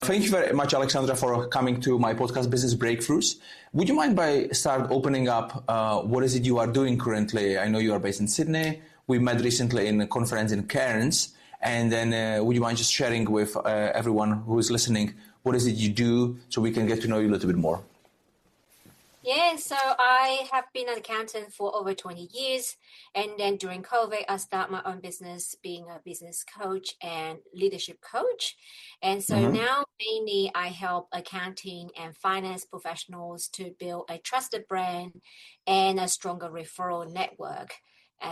Thank you very much, Alexandra, for coming to my podcast, Business Breakthroughs. Would you mind by start opening up what is it you are doing currently? I know you are based in Sydney. We met recently in a conference in Cairns. And then would you mind just sharing with everyone who is listening, what is it you do so we can get to know you a little bit more? Yeah, so I have been an accountant for over 20 years. And then during COVID, I started my own business being a business coach and leadership coach. And so now mainly I help accounting and finance professionals to build a trusted brand and a stronger referral network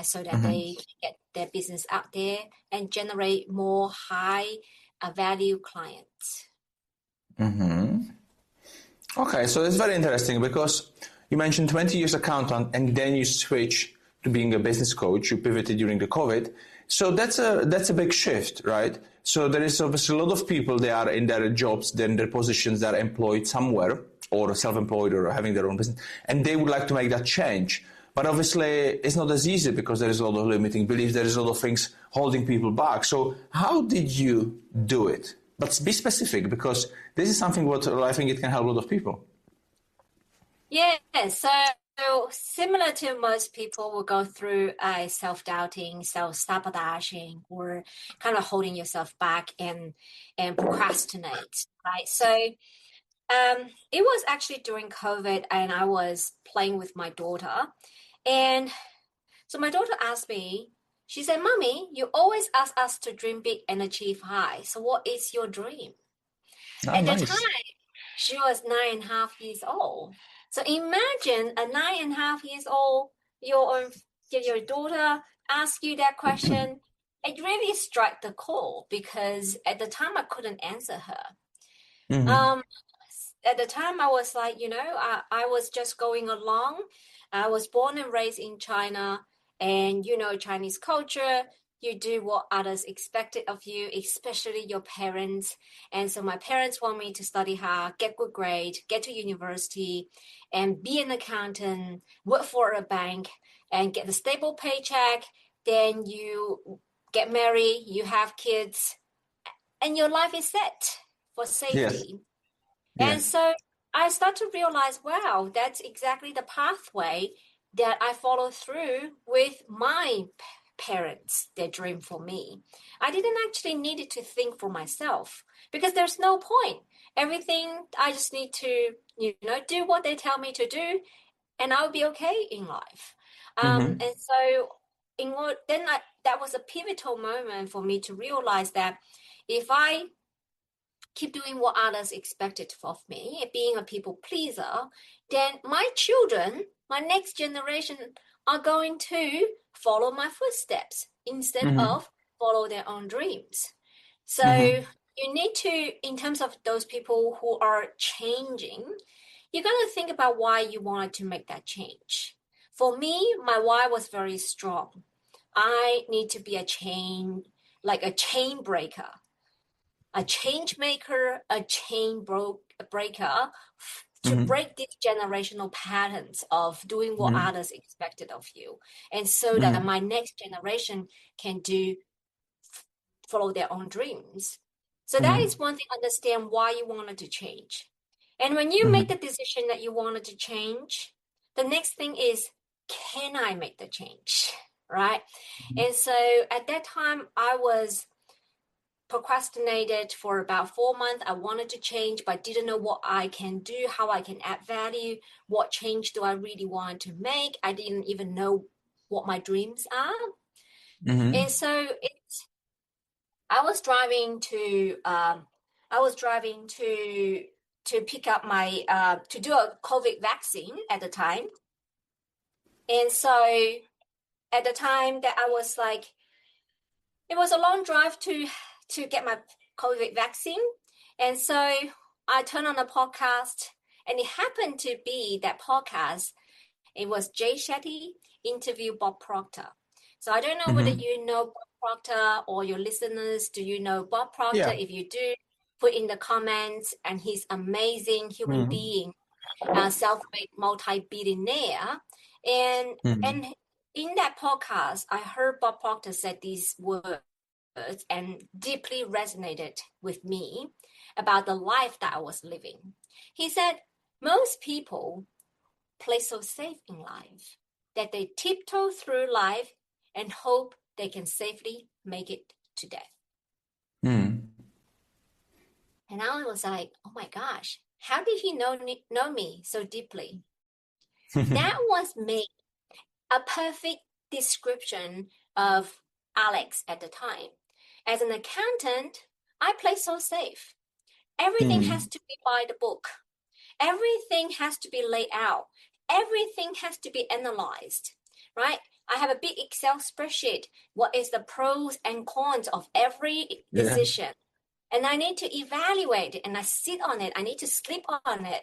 so that they can get their business out there and generate more high value clients. Okay, so it's very interesting because you mentioned 20 years accountant and then you switch to being a business coach. You pivoted during the COVID. So that's a big shift, right? So there is obviously a lot of people, they are in their jobs, then their positions, they're employed somewhere or self-employed or having their own business, and they would like to make that change. But obviously it's not as easy because there is a lot of limiting beliefs, there is a lot of things holding people back. So how did you do it? But be specific, because this is something what I think it can help a lot of people. Yeah, so similar to most people will go through a self-doubting, self-sabotaging, or kind of holding yourself back and procrastinate, right? So it was actually during COVID and I was playing with my daughter. And so my daughter asked me, she said, "Mommy, you always ask us to dream big and achieve high. So what is your dream?" At the time, she was 9.5 years old. So imagine a 9.5 years old, your daughter ask you that question. It really struck the core because at the time I couldn't answer her. At the time I was like, I was just going along. I was born and raised in China. And, Chinese culture, you do what others expected of you, especially your parents. And so my parents want me to study hard, get good grade, get to university, and be an accountant, work for a bank, and get a stable paycheck. Then you get married, you have kids, and your life is set for safety. Yes. And so I start to realize, wow, that's exactly the pathway that I follow through with my parents, their dream for me. I didn't actually need to think for myself because there's no point. Everything, I just need to, do what they tell me to do and I'll be okay in life. And so that was a pivotal moment for me to realize that if I keep doing what others expected of me, being a people pleaser, then my children, my next generation, are going to follow my footsteps instead of follow their own dreams. So you need to, in terms of those people who are changing, you got to think about why you wanted to make that change. For me, my why was very strong. I need to be a chain breaker. A change maker, a chain breaker to break these generational patterns of doing what others expected of you. And so that my next generation can follow their own dreams. So that is one thing, understand why you wanted to change. And when you make the decision that you wanted to change, the next thing is, can I make the change, right? And so at that time, I was procrastinated for about 4 months. I wanted to change, but didn't know what I can do, how I can add value, what change do I really want to make. I didn't even know what my dreams are. And so I was driving to pick up my to do a COVID vaccine at the time. And so at the time that I was like, it was a long drive to get my COVID vaccine. And so I turned on a podcast, and it happened to be that podcast. It was Jay Shetty interview Bob Proctor. So I don't know whether you know Bob Proctor or your listeners. Do you know Bob Proctor? Yeah. If you do, put in the comments. And he's amazing human being, self-made multi-billionaire. And in that podcast, I heard Bob Proctor said these words and deeply resonated with me. about the life that I was living. He said, most people play so safe in life that they tiptoe through life and hope they can safely make it to death. Mm. And I was like, oh my gosh, how did he know me so deeply? That was me, a perfect description of Alex at the time. As an accountant, I play so safe. Everything has to be by the book. Everything has to be laid out. Everything has to be analyzed, right? I have a big Excel spreadsheet. What is the pros and cons of every decision? And I need to evaluate it, and I sit on it. I need to sleep on it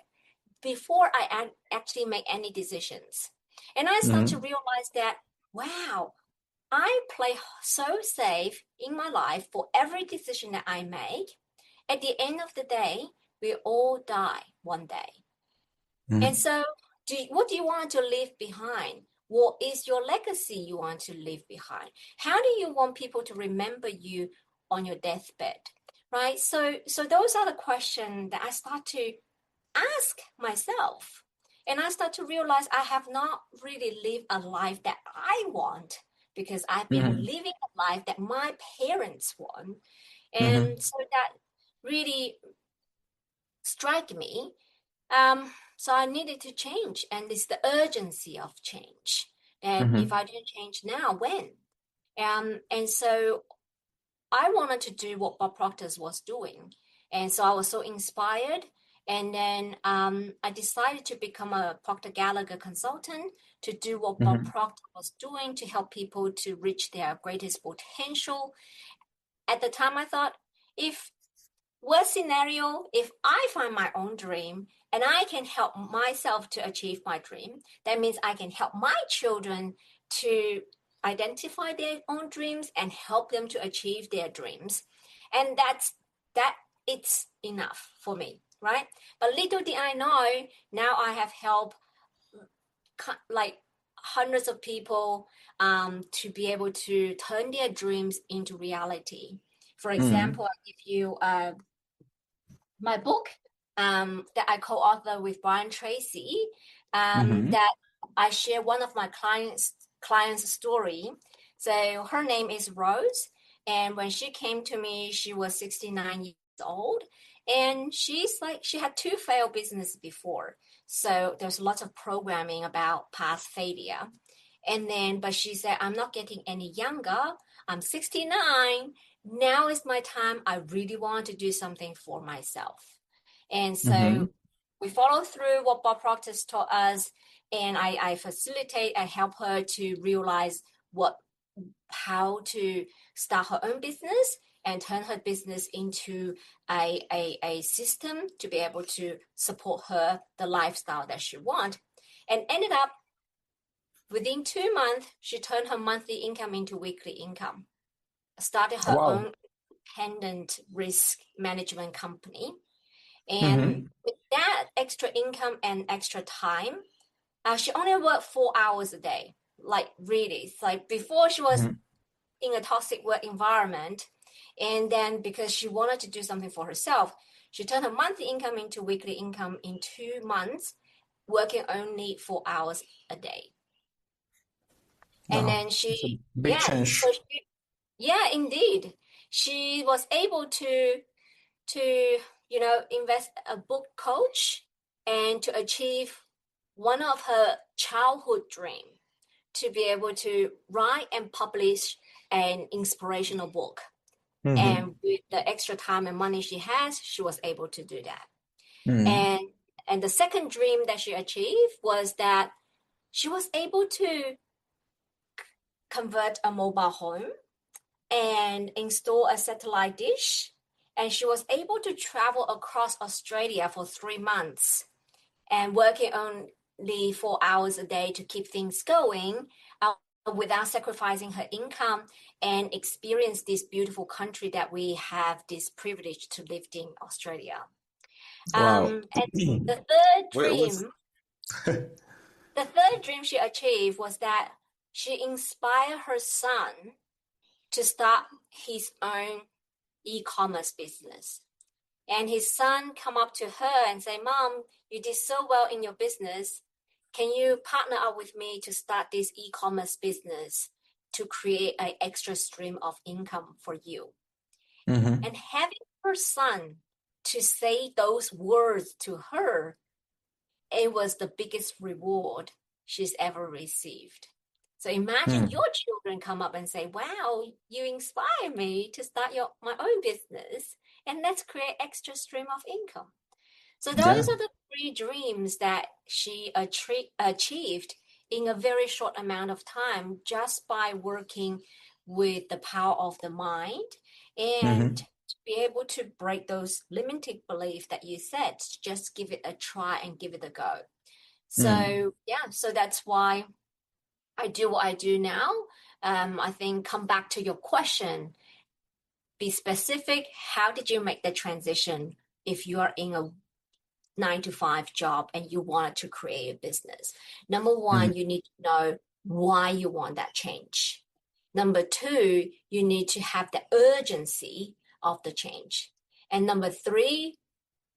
before I actually make any decisions. And I start to realize that, wow, I play so safe in my life for every decision that I make. At the end of the day, we all die one day. And so what do you want to leave behind? What is your legacy you want to leave behind? How do you want people to remember you on your deathbed? Right? So those are the questions that I start to ask myself. And I start to realize I have not really lived a life that I want, because I've been living a life that my parents want. And so that really struck me. So I needed to change, and it's the urgency of change. And if I didn't change now, when? And so I wanted to do what Bob Proctor was doing. And so I was so inspired. And then I decided to become a Proctor Gallagher consultant to do what Bob Proctor was doing to help people to reach their greatest potential. At the time, I thought, if worst scenario, if I find my own dream and I can help myself to achieve my dream, that means I can help my children to identify their own dreams and help them to achieve their dreams. And it's enough for me, right? But little did I know, now I have helped like hundreds of people to be able to turn their dreams into reality. For example, I give you my book that I co-author with Brian Tracy, that I share one of my clients' story. So her name is Rose, and when she came to me, she was 69 years old, and she had 2 failed businesses before. So there's lots of programming about past failure. And then, but she said, I'm not getting any younger. I'm 69. Now is my time. I really want to do something for myself. And so we follow through what Bob Proctor taught us, and I facilitate, I help her to realize how to start her own business and turn her business into a system to be able to support her, the lifestyle that she wants. And ended up, within 2 months, she turned her monthly income into weekly income, started her own independent risk management company. And with that extra income and extra time, she only worked 4 hours a day. Like really, it's like before she was in a toxic work environment. And then because she wanted to do something for herself, she turned her monthly income into weekly income in 2 months, working only 4 hours a day. And then big change. Yeah, indeed. She was able to invest a book coach and to achieve one of her childhood dream, to be able to write and publish an inspirational book. And with the extra time and money she has, she was able to do that. And the second dream that she achieved was that she was able to convert a mobile home and install a satellite dish. And she was able to travel across Australia for 3 months and working only 4 hours a day to keep things going without sacrificing her income, and experience this beautiful country that we have this privilege to live in, Australia. Wow. And the third dream she achieved was that she inspired her son to start his own e-commerce business. And his son come up to her and say, Mom, you did so well in your business. Can you partner up with me to start this e-commerce business to create an extra stream of income for you? Mm-hmm. And having her son to say those words to her, it was the biggest reward she's ever received. So imagine your children come up and say, wow, you inspire me to start my own business, and let's create extra stream of income. So those are the 3 dreams that she achieved in a very short amount of time just by working with the power of the mind and to be able to break those limiting beliefs that you said, just give it a try and give it a go. So so that's why I do what I do now. I think come back to your question, be specific. How did you make the transition if you are in a 9-to-5 job and you wanted to create a business? Number one, you need to know why you want that change. Number 2, you need to have the urgency of the change. And number 3,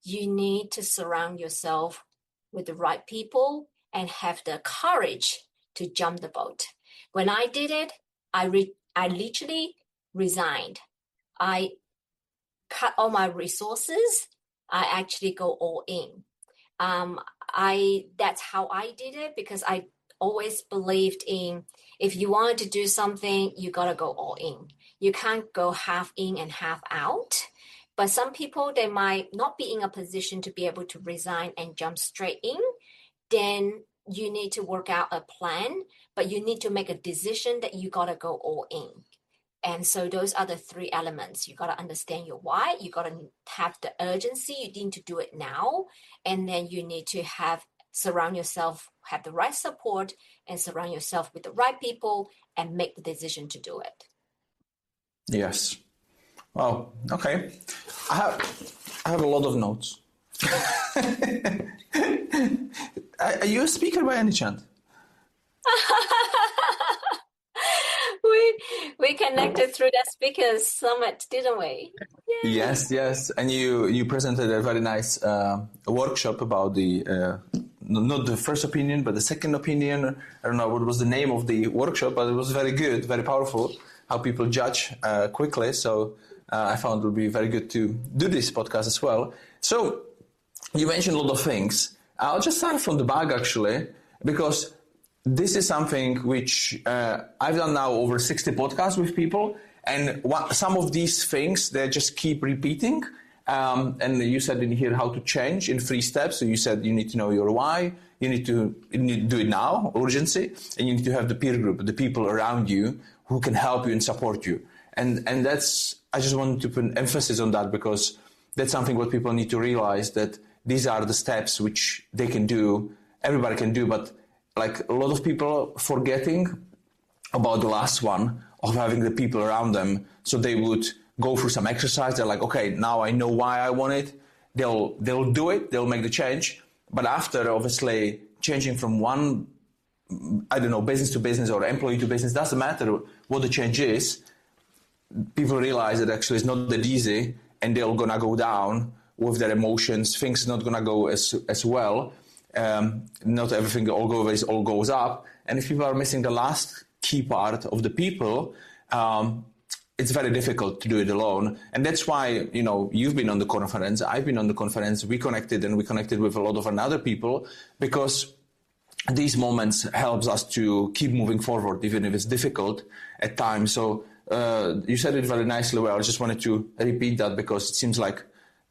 you need to surround yourself with the right people and have the courage to jump the boat. When I did it, I literally resigned. I cut all my resources. I actually go all in. That's how I did it, because I always believed in, if you want to do something, you got to go all in. You can't go half in and half out. But some people, they might not be in a position to be able to resign and jump straight in. Then you need to work out a plan, but you need to make a decision that you got to go all in. And so those are the 3 elements. You got to understand your why. You got to have the urgency. You need to do it now. And then you need to surround yourself, have the right support, and surround yourself with the right people and make the decision to do it. Yes. Well, okay. I have a lot of notes. Are you a speaker by any chance? We connected through that speakers summit, didn't we? Yay. Yes. And you presented a very nice workshop about the not the first opinion, but the second opinion. I don't know what was the name of the workshop, but it was very good, very powerful, how people judge quickly. So I found it would be very good to do this podcast as well. So you mentioned a lot of things. I'll just start from the back, actually, because this is something which I've done now over 60 podcasts with people, and some of these things, they just keep repeating. And you said in here how to change in 3 steps. So you said you need to know your why, you need to do it now, urgency, and you need to have the peer group, the people around you who can help you and support you. And that's, I just wanted to put emphasis on that, because that's something what people need to realize, that these are the steps which they can do, everybody can do, but like a lot of people forgetting about the last one of having the people around them. So they would go through some exercise. They're like, okay, now I know why I want it. They'll do it. They'll make the change. But after obviously changing from one, I don't know, business to business or employee to business, doesn't matter what the change is. People realize that actually it's not that easy, and they're gonna go down with their emotions. Things not gonna go as well. Not everything all goes up. And if people are missing the last key part of the people, it's very difficult to do it alone. And that's why, you've been on the conference, I've been on the conference, we connected with a lot of other people, because these moments helps us to keep moving forward, even if it's difficult at times. So you said it very nicely. Well, I just wanted to repeat that, because it seems like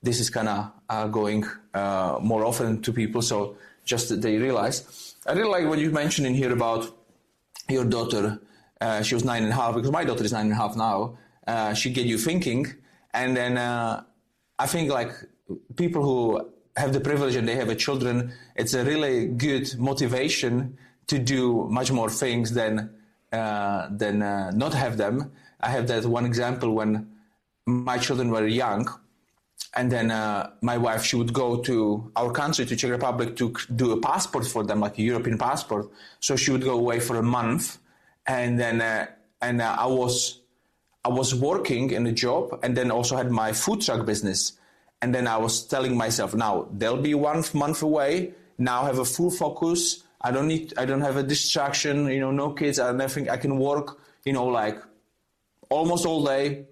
this is kind of going more often to people. So just that they realize. I really like what you mentioned in here about your daughter. She was 9.5, because my daughter is 9.5 now. She get you thinking. And then I think like people who have the privilege and they have children, it's a really good motivation to do much more things than not have them. I have that one example when my children were young, and then my wife, she would go to our country, to Czech Republic, to do a passport for them, like a European passport. So she would go away for a month, and then I was working in a job, and then also had my food truck business. And then I was telling myself, now they'll be 1 month away. Now I have a full focus. I don't have a distraction, no kids, I nothing. I can work, like almost all day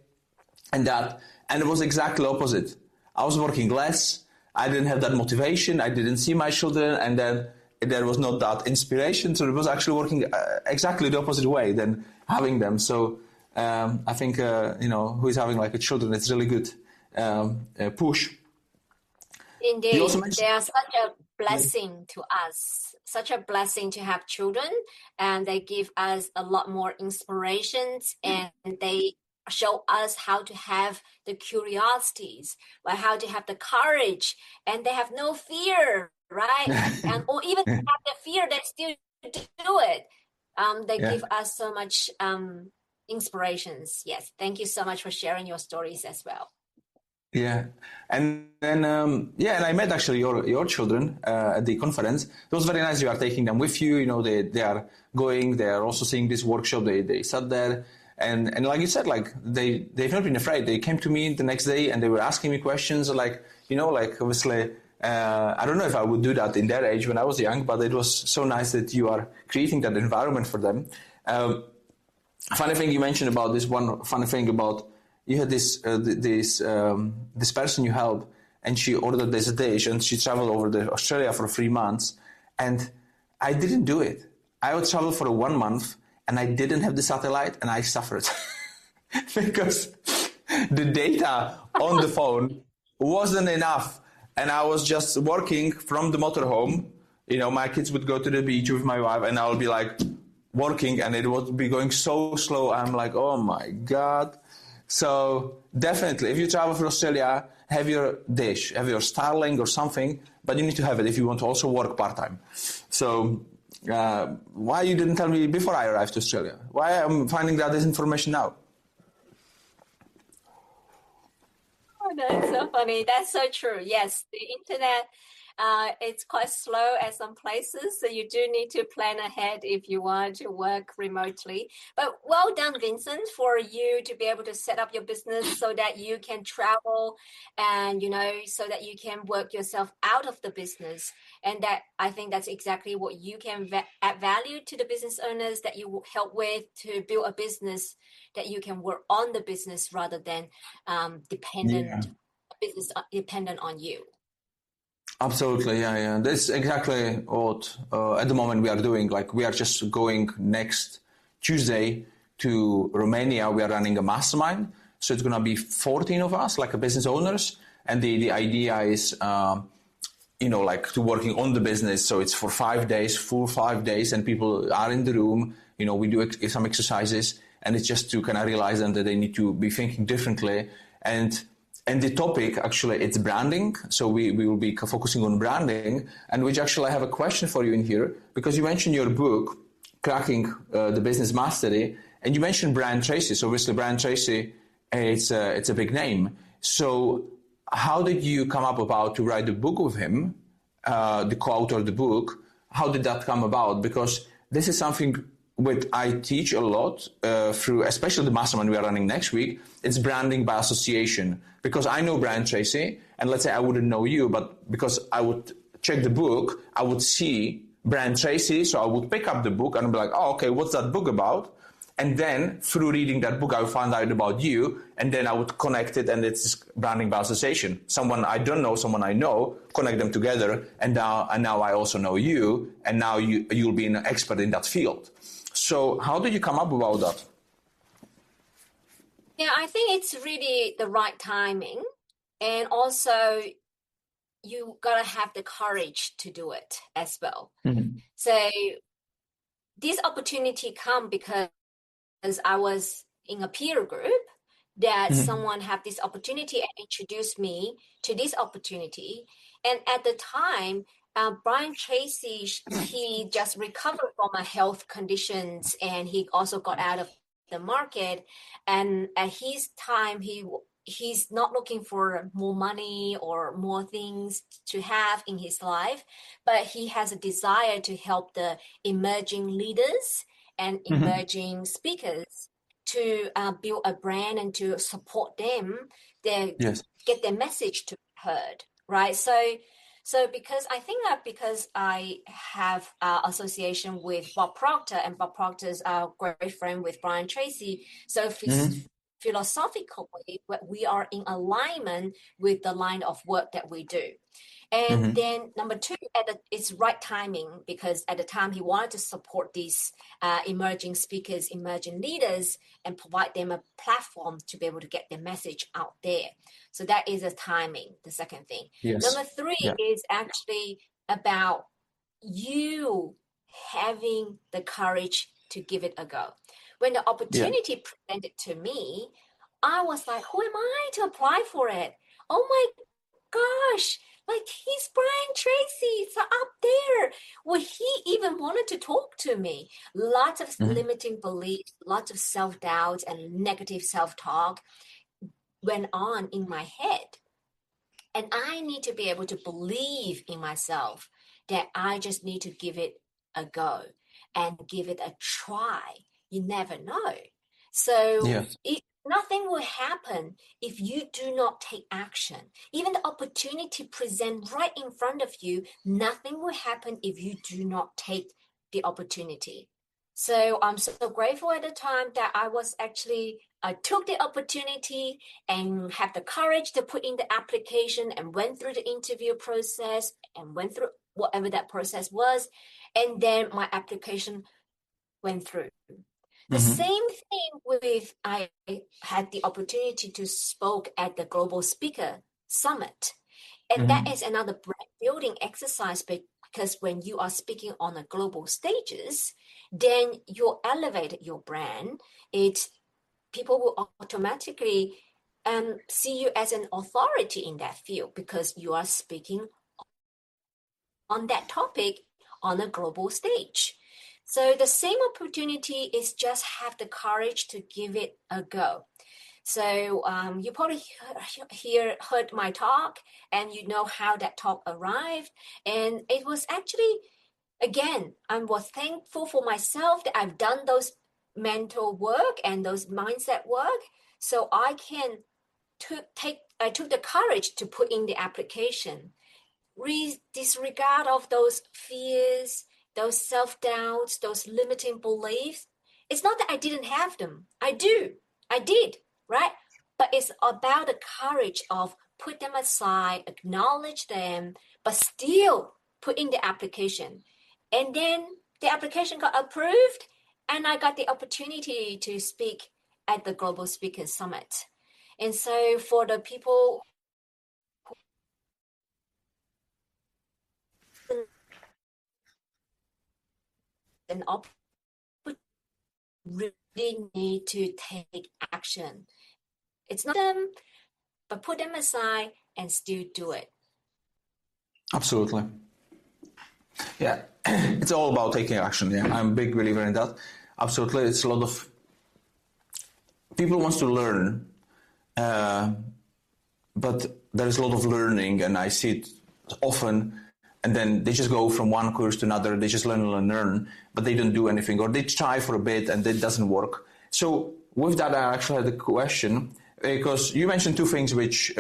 and it was exactly opposite. I was working less. I didn't have that motivation. I didn't see my children, and then there was not that inspiration. So it was actually working exactly the opposite way than having them. So I think, who is having like a children, it's really good push. Indeed, they are such a blessing to us, such a blessing to have children, and they give us a lot more inspirations, and they show us how to have the curiosities, like how to have the courage, and they have no fear, right? And or even have the fear, they still do it. They give us so much inspirations. Yes, thank you so much for sharing your stories as well. Yeah, and then and I met actually your children at the conference. It was very nice. You are taking them with you. They are going. They are also seeing this workshop. They sat there, and like you said, like they've not been afraid. They came to me the next day and they were asking me questions. Like obviously, I don't know if I would do that in their age when I was young, but it was so nice that you are creating that environment for them. Funny thing you mentioned about this one. Funny thing about. You had this person you help, and she ordered this dish, and she traveled over to Australia for 3 months, and I didn't do it. I would travel for 1 month, and I didn't have the satellite, and I suffered because the data on the phone wasn't enough, and I was just working from the motorhome. My kids would go to the beach with my wife, and I would be like working, and it would be going so slow. I'm like, oh my God. So definitely, if you travel for Australia, have your dish, have your Starlink or something, but you need to have it if you want to also work part-time. So why you didn't tell me before I arrived to Australia? Why I'm finding out this information now? Oh, that's so funny. That's so true. Yes, the internet, it's quite slow at some places, so you do need to plan ahead if you want to work remotely. But well done, Vincent, for you to be able to set up your business so that you can travel and, so that you can work yourself out of the business. And that I think that's exactly what you can add value to the business owners that you help with to build a business that you can work on the business rather than business dependent on you. Absolutely, yeah. That's exactly what at the moment we are doing. Like we are just going next Tuesday to Romania. We are running a mastermind. So it's going to be 14 of us, like business owners. And the idea is, like to working on the business. So it's for 5 days, full 5 days, and people are in the room. We do some exercises, and it's just to kind of realize them that they need to be thinking differently. And the topic, actually, it's branding. So we will be focusing on branding, and which actually I have a question for you in here, because you mentioned your book, Cracking the Business Mastery, and you mentioned Brian Tracy. So obviously Brian Tracy, it's a big name. So how did you come up about to write the book with him, the co-author of the book? How did that come about? Because this is something which I teach a lot through, especially the mastermind we are running next week. It's branding by association. Because I know Brian Tracy, and let's say I wouldn't know you, but because I would check the book, I would see Brian Tracy, so I would pick up the book and be like, oh, okay, what's that book about? And then through reading that book, I would find out about you, and then I would connect it, and it's branding by association. Someone I don't know, someone I know, connect them together, and now I also know you, and now you'll be an expert in that field. So how did you come up about that? Yeah, I think it's really the right timing. And also, you got to have the courage to do it as well. Mm-hmm. So this opportunity come because I was in a peer group that someone had this opportunity and introduced me to this opportunity. And at the time, Brian Tracy, he just recovered from a health conditions, and he also got out of the market. And at his time, he's not looking for more money or more things to have in his life, but he has a desire to help the emerging leaders and emerging speakers to build a brand and to support them, get their message to heard, right? So because I think that because I have association with Bob Proctor, and Bob Proctor's a great friend with Brian Tracy, so philosophically, we are in alignment with the line of work that we do. And then number two, it's right timing, because at the time he wanted to support these emerging speakers, emerging leaders, and provide them a platform to be able to get their message out there. So that is a timing, the second thing. Yes. Number three is actually about you having the courage to give it a go. When the opportunity presented to me, I was like, who am I to apply for it? Oh my gosh, like he's Brian Tracy, it's up there. Well, he even wanted to talk to me. Lots of limiting beliefs, lots of self-doubt and negative self-talk went on in my head. And I need to be able to believe in myself that I just need to give it a go and give it a try. You never know. So nothing will happen if you do not take action. Even the opportunity present right in front of you, nothing will happen if you do not take the opportunity. So I'm so grateful at the time that I took the opportunity and had the courage to put in the application and went through the interview process and went through whatever that process was. And then my application went through. The same thing with, I had the opportunity to speak at the Global Speaker Summit. And that is another brand building exercise, because when you are speaking on a global stages, then you elevate your brand. People will automatically see you as an authority in that field, because you are speaking on that topic on a global stage. So the same opportunity is just have the courage to give it a go. So you probably heard my talk, and you know how that talk arrived. And it was actually, again, I was thankful for myself that I've done those mental work and those mindset work. So I took the courage to put in the application. Disregard of those fears, those self-doubts, those limiting beliefs. It's not that I didn't have them. I did, right? But it's about the courage of put them aside, acknowledge them, but still put in the application. And then the application got approved, and I got the opportunity to speak at the Global Speakers Summit. And so for the people an opportunity, really need to take action. It's not them, but put them aside and still do it. Absolutely. Yeah, it's all about taking action. Yeah, I'm a big believer in that. Absolutely, it's a lot of people wants to learn, but there's a lot of learning, and I see it often. And then they just go from one course to another. They just learn, but they don't do anything, or they try for a bit and it doesn't work. So with that, I actually had a question, because you mentioned two things, which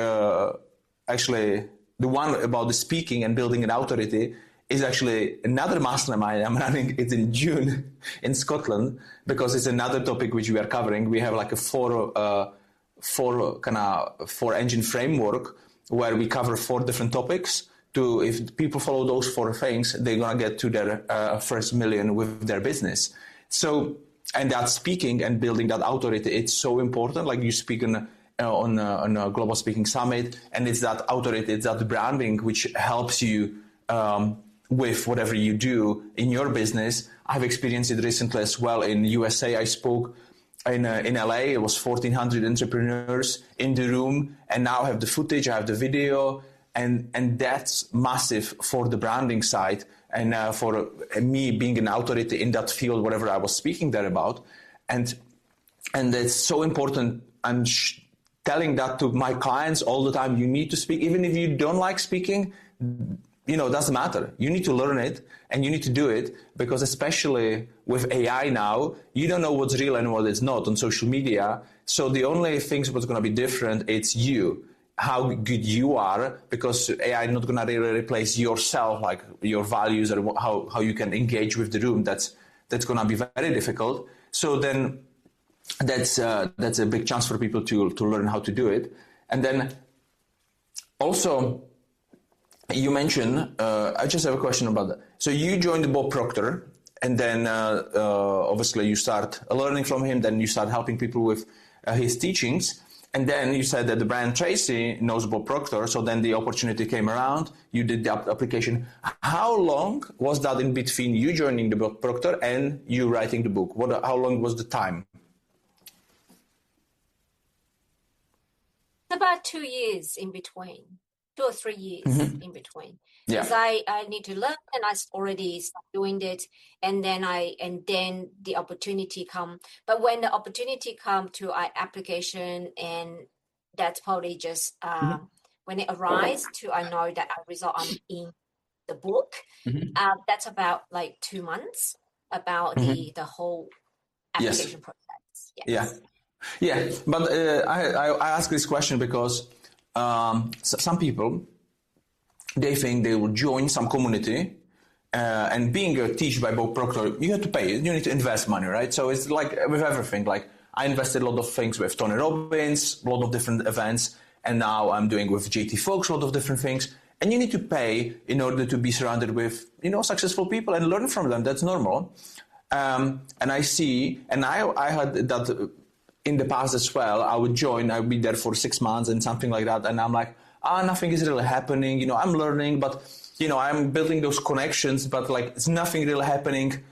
actually the one about the speaking and building an authority is actually another mastermind I'm running. It's in June in Scotland, because it's another topic which we are covering. We have like a four engine framework where we cover 4 different topics. If people follow those 4 things, they're gonna get to their first million with their business. So, and that speaking and building that authority, it's so important. Like you speak on a global speaking summit, and it's that authority, it's that branding which helps you with whatever you do in your business. I've experienced it recently as well. In USA, I spoke in LA. It was 1,400 entrepreneurs in the room, and now I have the footage, I have the video. And that's massive for the branding side, and for me being an authority in that field, whatever I was speaking there about. And it's so important. I'm telling that to my clients all the time. You need to speak. Even if you don't like speaking, it doesn't matter. You need to learn it, and you need to do it, because especially with AI now, you don't know what's real and what is not on social media. So the only things what's going to be different, it's you. how good you are, because AI is not going to really replace yourself, like your values or how you can engage with the room. That's going to be very difficult. So then that's a big chance for people to learn how to do it. And then also, you mentioned, I just have a question about that. So you joined Bob Proctor, and then obviously you start learning from him, then you start helping people with his teachings. And then you said that the Brian Tracy knows Bob Proctor, so then the opportunity came around, you did the application. How long was that in between you joining the Bob Proctor and you writing the book? How long was the time? About 2 years in between, 2 or 3 years in between. Because I need to learn, and I already started doing it, and then the opportunity come. But when the opportunity come to application, and that's probably just when it arrives to I know that I result in the book. That's about like 2 months about the whole application process. Yes. Yeah. But I ask this question because some people, they think they will join some community, and being teached by Bob Proctor, you have to pay. You need to invest money, right? So it's like with everything. Like I invested a lot of things with Tony Robbins, a lot of different events, and now I'm doing with JT Folks a lot of different things. And you need to pay in order to be surrounded with successful people and learn from them. That's normal. And I see, and I had that in the past as well. I would join. I would be there for 6 months and something like that, and I'm like, nothing is really happening. I'm learning, but, I'm building those connections, but like it's nothing really happening,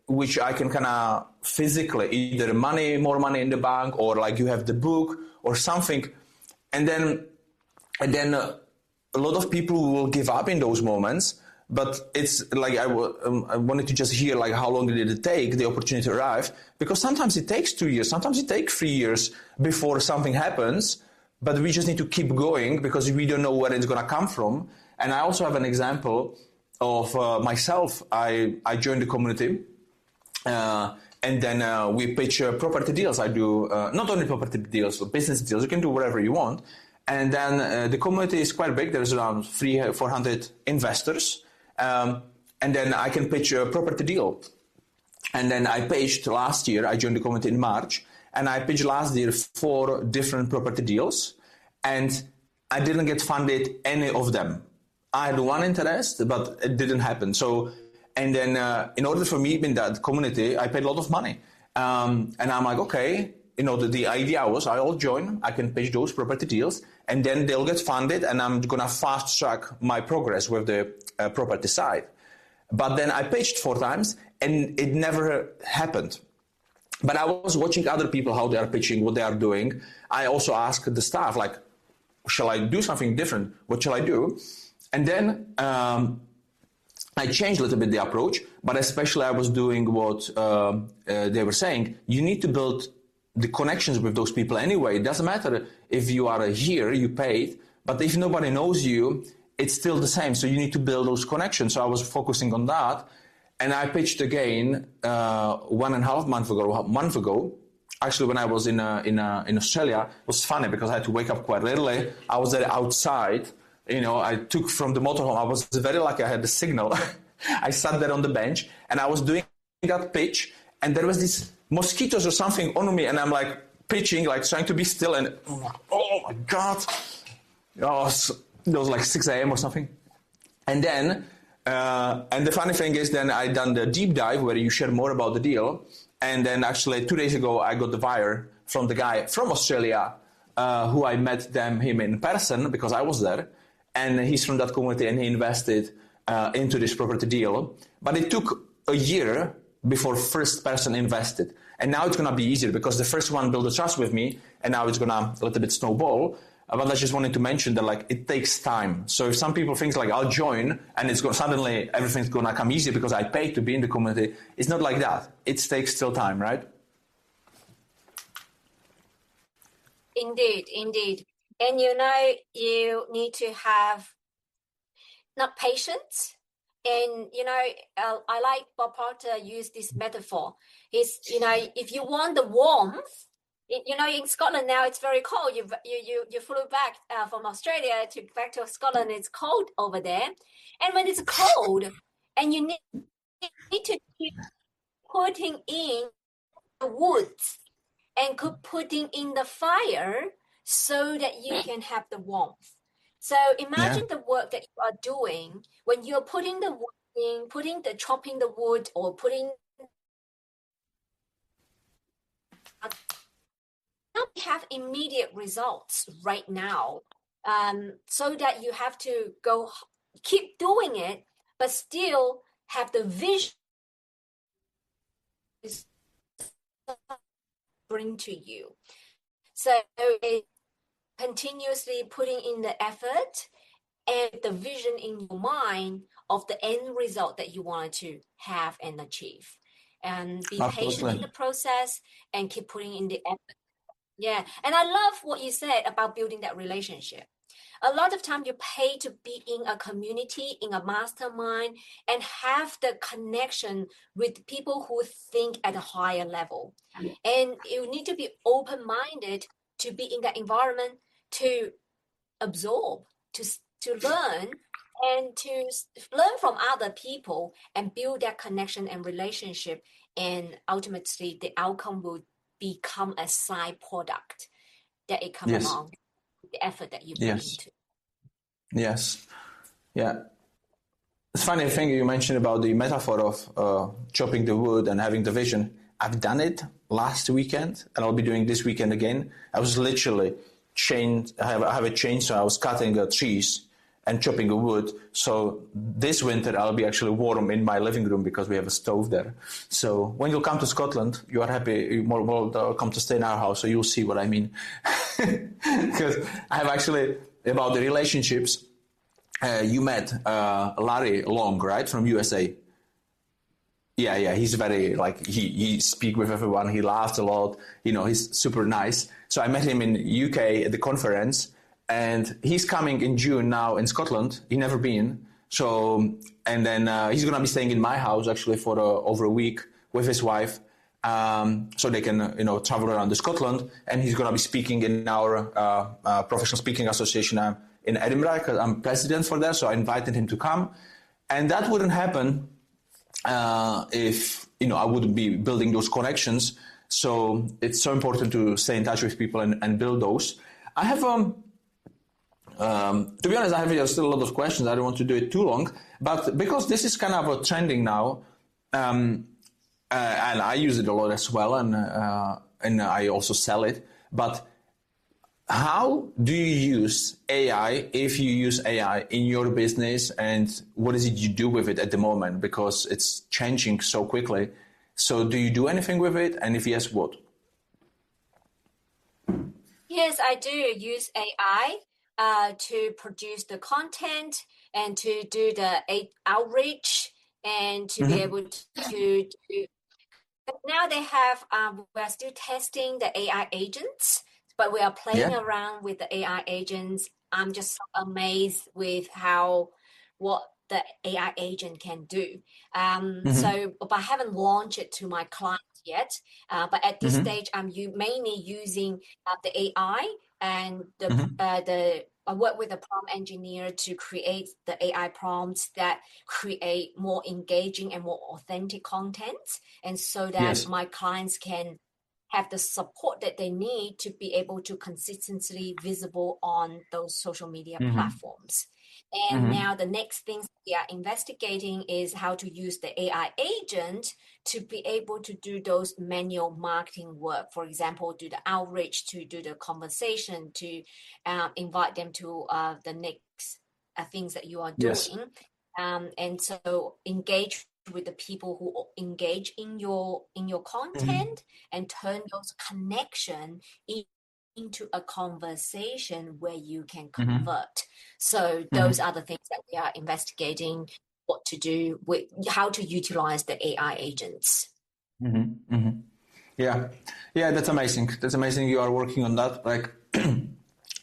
which I can kind of physically, either more money in the bank, or like you have the book or something. And then a lot of people will give up in those moments, but it's like, I wanted to just hear like how long did it take the opportunity to arrive? Because sometimes it takes 2 years, sometimes it takes 3 years before something happens. But we just need to keep going because we don't know where it's going to come from. And I also have an example of myself. I joined the community, and then we pitch property deals. I do not only property deals, but business deals. You can do whatever you want. And then the community is quite big. There's around 400 investors. And then I can pitch a property deal. And then I pitched last year. I joined the community in March. And I pitched last year 4 different property deals, and I didn't get funded any of them. I had one interest, but it didn't happen. So, and then in order for me in that community, I paid a lot of money. And I'm like, okay, the idea was I'll join, I can pitch those property deals, and then they'll get funded, and I'm going to fast track my progress with the property side. But then I pitched 4 times, and it never happened. But I was watching other people, how they are pitching, what they are doing. I also asked the staff, like, shall I do something different? What shall I do? And then I changed a little bit the approach, but especially I was doing what they were saying. You need to build the connections with those people anyway. It doesn't matter if you are here, you paid, but if nobody knows you, it's still the same. So you need to build those connections. So I was focusing on that. And I pitched again 1.5 months ago. Actually, when I was in Australia, it was funny because I had to wake up quite early. I was there outside. I took from the motorhome. I was very lucky. I had the signal. I sat there on the bench, and I was doing that pitch. And there was these mosquitoes or something on me, and I'm like pitching, like trying to be still. And oh my God, it was like 6 a.m. or something. And then. And the funny thing is, then I done the deep dive where you share more about the deal. And then actually 2 days ago, I got the wire from the guy from Australia, who I met him in person because I was there. And he's from that community, and he invested into this property deal. But it took a year before first person invested. And now it's going to be easier because the first one built a trust with me, and now it's going to a little bit snowball. But I just wanted to mention that like it takes time. So if some people think like I'll join and it's going suddenly everything's going to come easy because I paid to be in the community, it's not like that. It takes still time, right? Indeed. And you need to have not patience. And I like Bob Proctor use this metaphor. Is if you want the warmth, In Scotland now it's very cold. You flew back from Australia back to Scotland. It's cold over there, and when it's cold, and you need to keep putting in the woods and putting in the fire so that you can have the warmth. So imagine the work that you are doing when you're putting the wood in, chopping the wood or putting. Have immediate results right now, so that you have to go keep doing it, but still have the vision bring to you. So continuously putting in the effort and the vision in your mind of the end result that you wanted to have and achieve, and be patient in the process and keep putting in the effort. Yeah. And I love what you said about building that relationship. A lot of time you pay to be in a community, in a mastermind, and have the connection with people who think at a higher level. And you need to be open-minded to be in that environment, to absorb, to learn, and to learn from other people and build that connection and relationship. And ultimately, the outcome will become a side product that it comes along with the effort that you put into. Yes. Yeah. It's funny thing you mentioned about the metaphor of chopping the wood and having the vision. I've done it last weekend, and I'll be doing this weekend again. I was literally I have a chainsaw. I was cutting trees and chopping the wood. So this winter I'll be actually warm in my living room because we have a stove there. So when you come to Scotland, you are you're more welcome to stay in our house, so you'll see what I mean. Because I have actually, about the relationships, you met Larry Long, right, from USA? Yeah, he's very, he speaks with everyone, he laughs a lot, he's super nice. So I met him in UK at the conference, and he's coming in June now in Scotland. He's never been. So, and then he's going to be staying in my house actually for over a week with his wife. So they can, travel around Scotland. And he's going to be speaking in our professional speaking association in Edinburgh, because I'm president for that. So I invited him to come. And that wouldn't happen if, I wouldn't be building those connections. So it's so important to stay in touch with people and build those. I have... to be honest, I have still a lot of questions. I don't want to do it too long, but because this is kind of a trending now, and I use it a lot as well, and I also sell it. But how do you use AI, if you use AI in your business, and what is it you do with it at the moment? Because it's changing so quickly. So do you do anything with it? And if yes, what? Yes, I do use AI. To produce the content and to do the outreach and to be able to do. Now they have, we're still testing the AI agents, but we are playing around with the AI agents. I'm just so amazed with what the AI agent can do. So, but I haven't launched it to my clients yet. But at this stage, I'm mainly using the AI and I work with a prompt engineer to create the AI prompts that create more engaging and more authentic content, and so that my clients can have the support that they need to be able to consistently visible on those social media platforms. And now the next things we are investigating is how to use the AI agent to be able to do those manual marketing work. For example, do the outreach, to do the conversation, to invite them to the next things that you are doing. And so engage with the people who engage in your content and turn those connection into a conversation where you can convert. So those are the things that we are investigating, what to do with, how to utilize the AI agents. Yeah, that's amazing. That's amazing. You are working on that. Like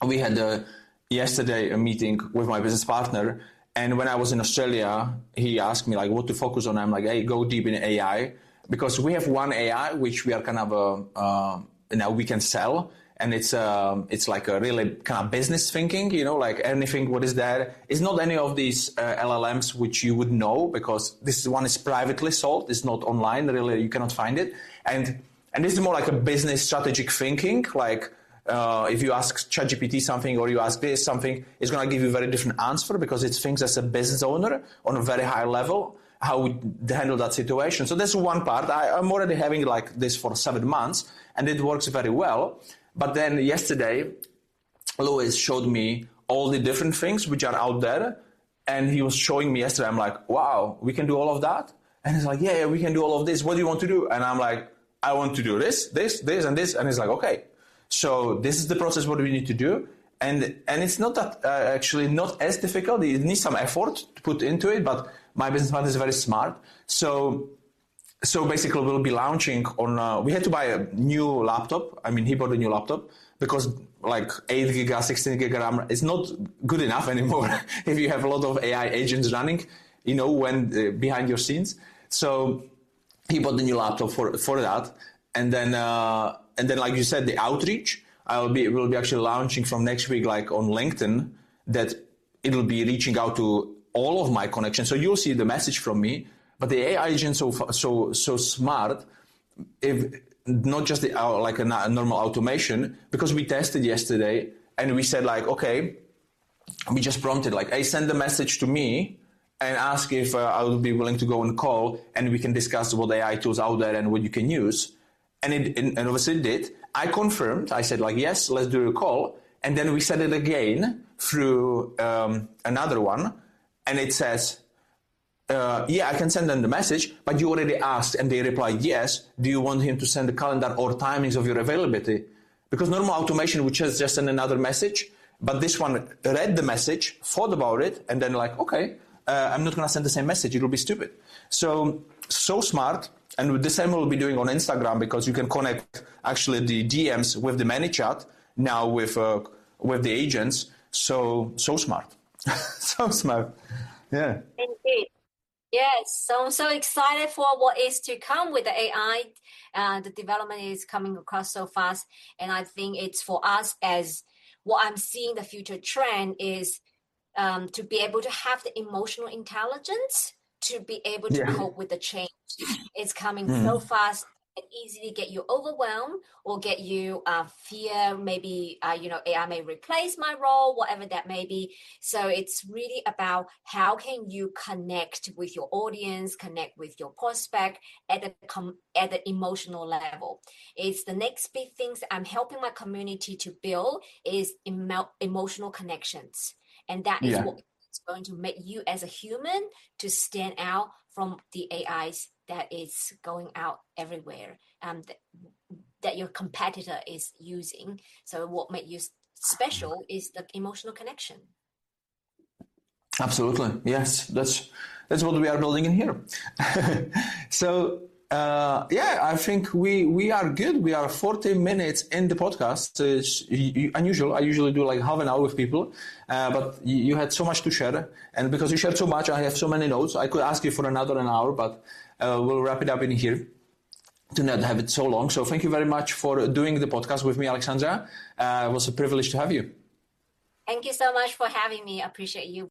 we had yesterday a meeting with my business partner, and when I was in Australia, he asked me like what to focus on. I'm like, hey, go deep in AI, because we have one AI which we are kind of now we can sell. And it's like a really kind of business thinking, like anything what is there. It's not any of these LLMs which you would know, because this one is privately sold. It's not online, really, you cannot find it. And this is more like a business strategic thinking. Like if you ask ChatGPT something or you ask this something, it's going to give you a very different answer, because it thinks as a business owner on a very high level, how we handle that situation. So that's one part. I'm already having like this for 7 months, and it works very well. But then yesterday, Louis showed me all the different things which are out there. And he was showing me yesterday, I'm like, wow, we can do all of that? And he's like, yeah, we can do all of this. What do you want to do? And I'm like, I want to do this, and this. And he's like, okay. So this is the process, what we need to do. And it's not that actually not as difficult. It needs some effort to put into it, but my business partner is very smart. So basically we'll be launching on, we had to buy a new laptop. I mean, he bought a new laptop because like 8 giga, 16 giga RAM is not good enough anymore if you have a lot of AI agents running, when behind your scenes. So he bought the new laptop for that. And then like you said, the outreach, we'll be actually launching from next week, like on LinkedIn, that it'll be reaching out to all of my connections. So you'll see the message from me. But the AI agent so smart, if not just like a normal automation, because we tested yesterday and we said like, okay, we just prompted like, hey, send a message to me and ask if I would be willing to go on a call and we can discuss what AI tools out there and what you can use. And obviously it did. I confirmed. I said like, yes, let's do a call. And then we said it again through another one, and it says, yeah, I can send them the message, but you already asked and they replied yes. Do you want him to send the calendar or timings of your availability? Because normal automation would just send another message, but this one read the message, thought about it, and then like, okay, I'm not going to send the same message. It will be stupid. So smart. And the same we'll be doing on Instagram, because you can connect actually the DMs with the ManyChat now with the agents. So smart. So smart. Yeah. Indeed. Yes, so I'm so excited for what is to come with the AI. The development is coming across so fast. And I think it's for us, as what I'm seeing the future trend is to be able to have the emotional intelligence to be able to cope with the change. It's coming so fast and easily get you overwhelmed or get you fear, maybe, AI may replace my role, whatever that may be. So it's really about how can you connect with your audience, connect with your prospect at the emotional level. It's the next big things I'm helping my community to build is emotional connections. And that is what is going to make you as a human to stand out from the AIs that is going out everywhere, that your competitor is using. So what makes you special is the emotional connection. Absolutely. Yes, that's what we are building in here. So I think we are good. We are 40 minutes in the podcast. It's unusual. I usually do like half an hour with people, but you had so much to share. And because you shared so much, I have so many notes. I could ask you for another an hour, but we'll wrap it up in here to not have it so long. So thank you very much for doing the podcast with me, Alexandra. It was a privilege to have you. Thank you so much for having me. I appreciate you.